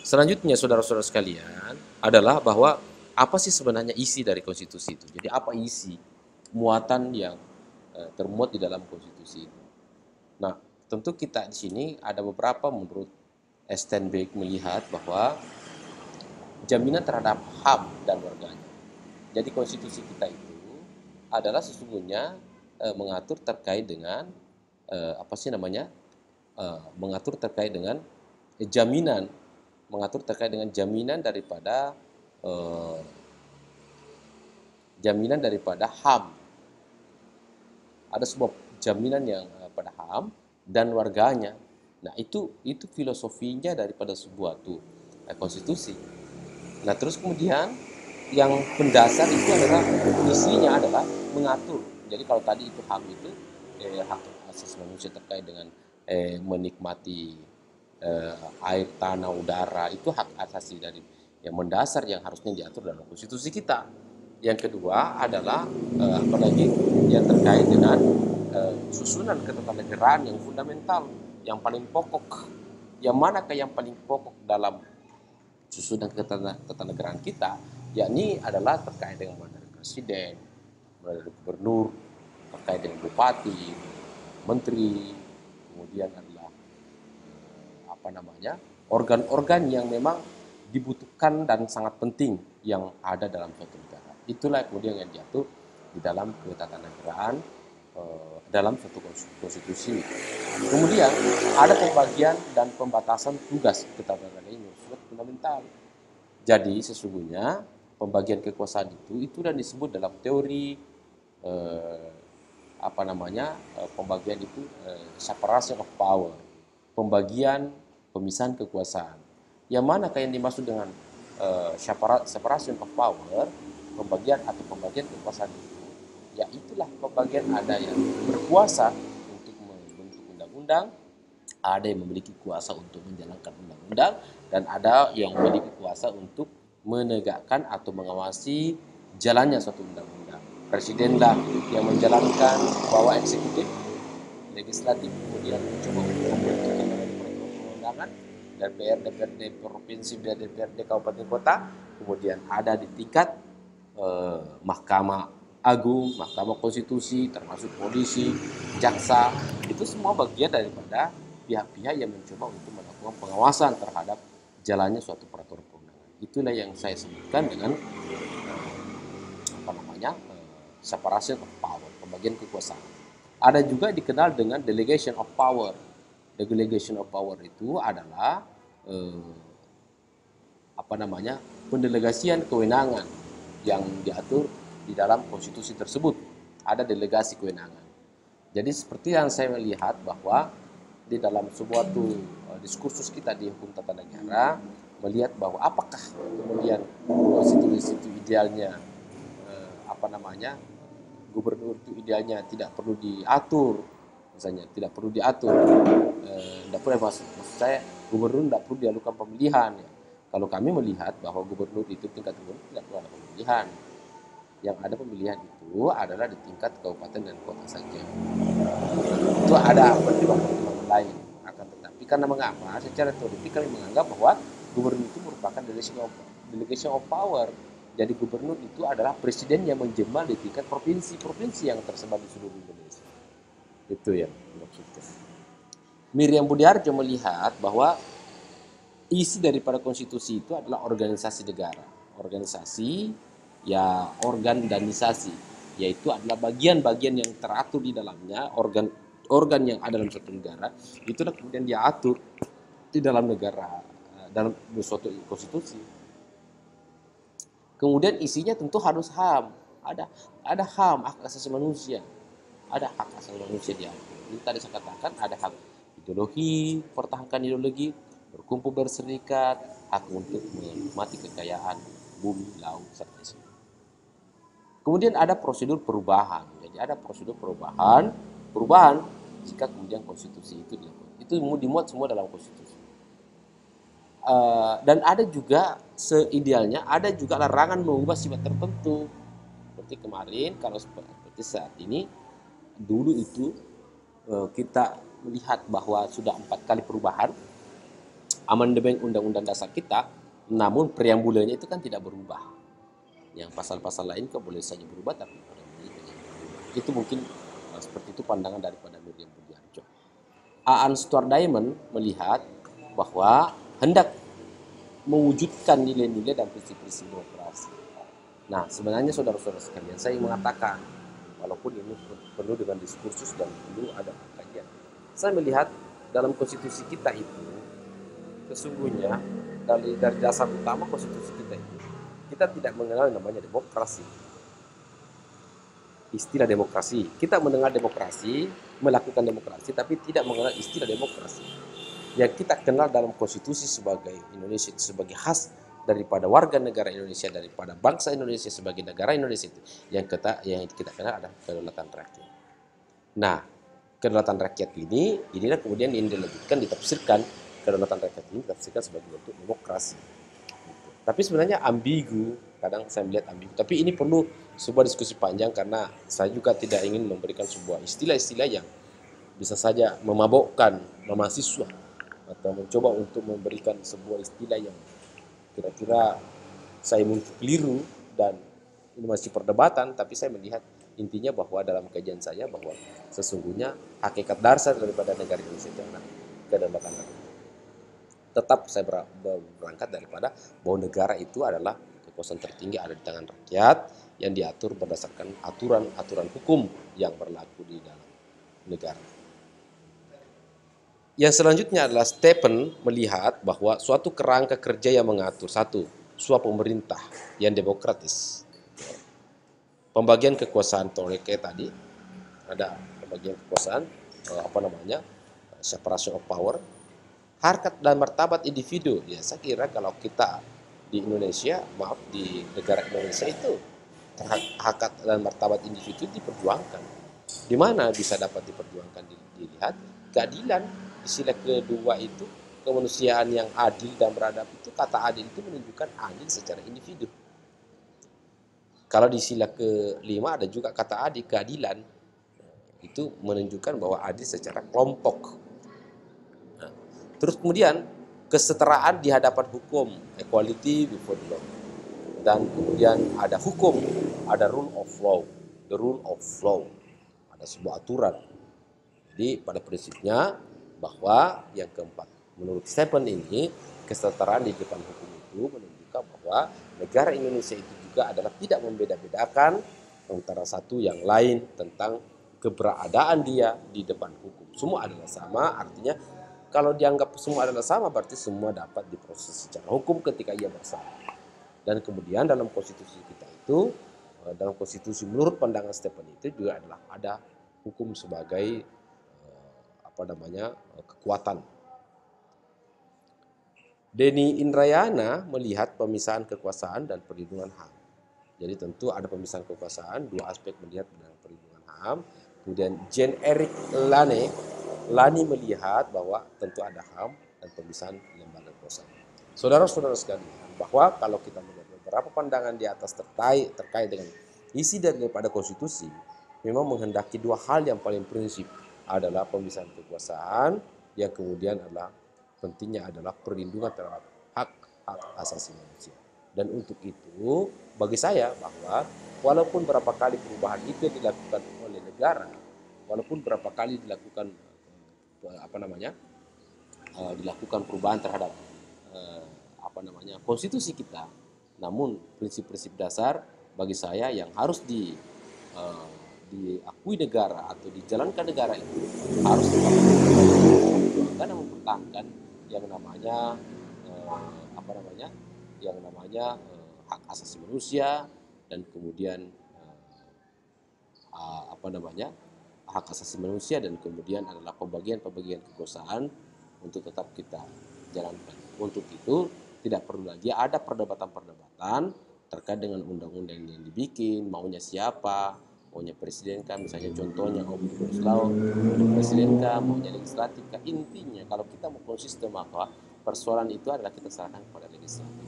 Selanjutnya, saudara-saudara sekalian, adalah bahwa apa sih sebenarnya isi dari konstitusi itu? Jadi apa isi muatan yang termuat di dalam konstitusi itu? Nah, tentu kita di sini ada beberapa menurut Steinbeck melihat bahwa jaminan terhadap HAM dan warganya. Jadi konstitusi kita itu adalah sesungguhnya mengatur terkait dengan apa sih namanya? Mengatur terkait dengan jaminan, mengatur terkait dengan eh, jaminan daripada HAM. Ada sebuah jaminan yang pada HAM dan warganya. Nah, itu filosofinya daripada sebuah konstitusi. Nah, terus kemudian yang mendasar itu adalah isinya adalah mengatur. Jadi kalau tadi itu HAM itu hak asasi manusia terkait dengan menikmati air, tanah, udara, itu hak asasi dari yang mendasar yang harusnya diatur dalam konstitusi kita. Yang kedua adalah apalagi yang terkait dengan susunan ketatanegaraan yang fundamental, yang paling pokok. Yang manakah yang paling pokok dalam susunan ketatanegaraan kita, yakni adalah terkait dengan mulai dari presiden, mulai dari gubernur, terkait dengan bupati, menteri, kemudian adalah apa namanya organ-organ yang memang dibutuhkan dan sangat penting yang ada dalam suatu negara. Itulah kemudian yang diatur di dalam ketatanegaraan dalam suatu konstitusi. Kemudian ada pembagian dan pembatasan tugas ketatanegaraan ini bersifat fundamental. Jadi sesungguhnya pembagian kekuasaan itu sudah disebut dalam teori pembagian itu separation of power, pembagian pemisahan kekuasaan. Yang manakah yang dimaksud dengan separation of power, pembagian kekuasaan itu? Ya itulah pembagian, ada yang berkuasa untuk membentuk undang-undang, ada yang memiliki kuasa untuk menjalankan undang-undang, dan ada yang memiliki kuasa untuk menegakkan atau mengawasi jalannya suatu undang-undang. Presidenlah yang menjalankan bahwa eksekutif, legislatif kemudian mencoba untuk membentuk perundang-undangan, dan DPRD provinsi, DPRD kabupaten kota, kemudian ada di tingkat Mahkamah Agung, Mahkamah Konstitusi, termasuk polisi, jaksa, itu semua bagian daripada pihak-pihak yang mencoba untuk melakukan pengawasan terhadap jalannya suatu peraturan perundangan. Itulah yang saya sebutkan dengan separation of power, pembagian kekuasaan. Ada juga dikenal dengan delegation of power. Delegation of power itu adalah pendelegasian kewenangan yang diatur di dalam konstitusi tersebut. Ada delegasi kewenangan. Jadi seperti yang saya melihat bahwa di dalam sebuah diskursus kita di hukum tata negara, melihat bahwa apakah kemudian konstitusi itu idealnya gubernur itu idealnya tidak perlu diatur, misalnya tidak perlu diatur, tidak perlu, maksud saya gubernur tidak perlu dilakukan pemilihan. Ya. Kalau kami melihat bahwa gubernur itu tingkat gubernur tidak perlu ada pemilihan, yang ada pemilihan itu adalah di tingkat kabupaten dan kota saja. Itu ada pertimbangan lain. Akan tetapi karena mengapa secara teoretik kami menganggap bahwa gubernur itu merupakan delegation of power. Jadi gubernur itu adalah presiden yang menjembat di tingkat provinsi-provinsi yang tersebar di seluruh Indonesia. Itu yang maksudnya. Miriam Budiarjo melihat bahwa isi daripada konstitusi itu adalah organisasi negara. Organisasi, ya organisasi, yaitu adalah bagian-bagian yang teratur di dalamnya, organ yang ada dalam suatu negara, itulah kemudian diatur di dalam negara, dalam suatu konstitusi. Kemudian isinya tentu harus HAM. Ada HAM, hak asasi manusia. Ada hak asasi manusia diatur. Ini tadi saya katakan ada hak ideologi, pertahankan ideologi, berkumpul berserikat, hak untuk menikmati kekayaan bumi, laut, serta isi. Kemudian ada prosedur perubahan. Jadi ada prosedur perubahan jika kemudian konstitusi itu dilakukan. Itu dimuat semua dalam konstitusi. Dan ada juga seidealnya ada juga larangan mengubah sifat tertentu. Seperti kemarin, kalau seperti saat ini, dulu itu kita melihat bahwa sudah 4 kali perubahan amandemen Undang-Undang Dasar kita, namun preambulanya itu kan tidak berubah. Yang pasal-pasal lain kok boleh saja berubah, tapi preambulnya tidak berubah. Itu mungkin seperti itu pandangan daripada Miriam Budiarjo. Aan Stuart Diamond melihat bahwa hendak mewujudkan nilai-nilai dan prinsip-prinsip demokrasi. Nah, sebenarnya saudara-saudara sekalian, saya mengatakan, walaupun ini perlu dengan diskursus dan perlu ada kajian, saya melihat dalam konstitusi kita itu, sesungguhnya dari dasar utama konstitusi kita itu, kita tidak mengenal namanya demokrasi. Istilah demokrasi, kita mendengar demokrasi, melakukan demokrasi, tapi tidak mengenal istilah demokrasi. Yang kita kenal dalam konstitusi sebagai Indonesia itu sebagai khas daripada warga negara Indonesia, daripada bangsa Indonesia sebagai negara Indonesia itu, yang kita kenal adalah kedaulatan rakyat. Nah, kedaulatan rakyat inilah kemudian yang dilanjutkan, ditafsirkan, kedaulatan rakyat ini ditafsirkan sebagai bentuk demokrasi. Tapi sebenarnya ambigu, kadang saya melihat ambigu. Tapi ini perlu sebuah diskusi panjang karena saya juga tidak ingin memberikan sebuah istilah-istilah yang bisa saja memabukkan mahasiswa atau mencoba untuk memberikan sebuah istilah yang kira-kira saya mungkin keliru dan ini masih perdebatan. Tapi saya melihat intinya bahwa dalam kajian saya bahwa sesungguhnya hakikat dasar daripada negara Indonesia itu adalah kedaulatan rakyat. Tetap saya berangkat daripada bahwa negara itu adalah kekuasaan tertinggi ada di tangan rakyat yang diatur berdasarkan aturan-aturan hukum yang berlaku di dalam negara. Yang selanjutnya adalah Stephen melihat bahwa suatu kerangka kerja yang mengatur satu, suap pemerintah yang demokratis. Pembagian kekuasaan kayak tadi ada pembagian kekuasaan separation of power, harkat dan martabat individu. Ya, saya kira kalau kita di Indonesia, di negara Indonesia itu harkat dan martabat individu diperjuangkan. Di mana bisa dapat diperjuangkan? Dilihat keadilan di sila kedua itu, kemanusiaan yang adil dan beradab itu, kata adil itu menunjukkan adil secara individu. Kalau di sila kelima ada juga kata adil, keadilan itu menunjukkan bahwa adil secara kelompok. Nah, terus kemudian kesetaraan di hadapan hukum, equality before the law. Dan kemudian ada hukum, ada rule of law, the rule of law, ada sebuah aturan. Jadi pada prinsipnya bahwa yang keempat, menurut Stephen ini, kesetaraan di depan hukum itu menunjukkan bahwa negara Indonesia itu juga adalah tidak membeda-bedakan antara satu yang lain tentang keberadaan dia di depan hukum. Semua adalah sama, artinya kalau dianggap semua adalah sama berarti semua dapat diproses secara hukum ketika ia bersalah. Dan kemudian dalam konstitusi kita itu, dalam konstitusi menurut pandangan Stephen itu juga adalah ada hukum sebagai kekuatan. Denny Indrayana melihat pemisahan kekuasaan dan perlindungan HAM. Jadi tentu ada pemisahan kekuasaan, dua aspek melihat dengan perlindungan HAM. Kemudian Jean-Eric Lani melihat bahwa tentu ada HAM dan pemisahan lembaga kekuasaan. Saudara-saudara sekalian, bahwa kalau kita melihat beberapa pandangan di atas terkait dengan isi daripada konstitusi, memang menghendaki dua hal yang paling prinsip, adalah pemisahan kekuasaan, yang kemudian adalah pentingnya adalah perlindungan terhadap hak asasi manusia. Dan untuk itu bagi saya bahwa walaupun berapa kali perubahan itu dilakukan oleh negara, walaupun berapa kali dilakukan dilakukan perubahan terhadap konstitusi kita, namun prinsip-prinsip dasar bagi saya yang harus diakui negara atau dijalankan negara itu harus diperjuangkan dan mempertahankan yang namanya hak asasi manusia, dan kemudian hak asasi manusia, dan kemudian adalah pembagian kekuasaan untuk tetap kita jalankan. Untuk itu tidak perlu lagi ada perdebatan terkait dengan undang-undang yang dibikin, maunya siapa, maunya presiden kah, misalnya contohnya Omnibus Law, maunya presiden kah, maunya legislatif kah. Intinya kalau kita mau konsisten, maka persoalan itu adalah kita serahkan kepada legislatif.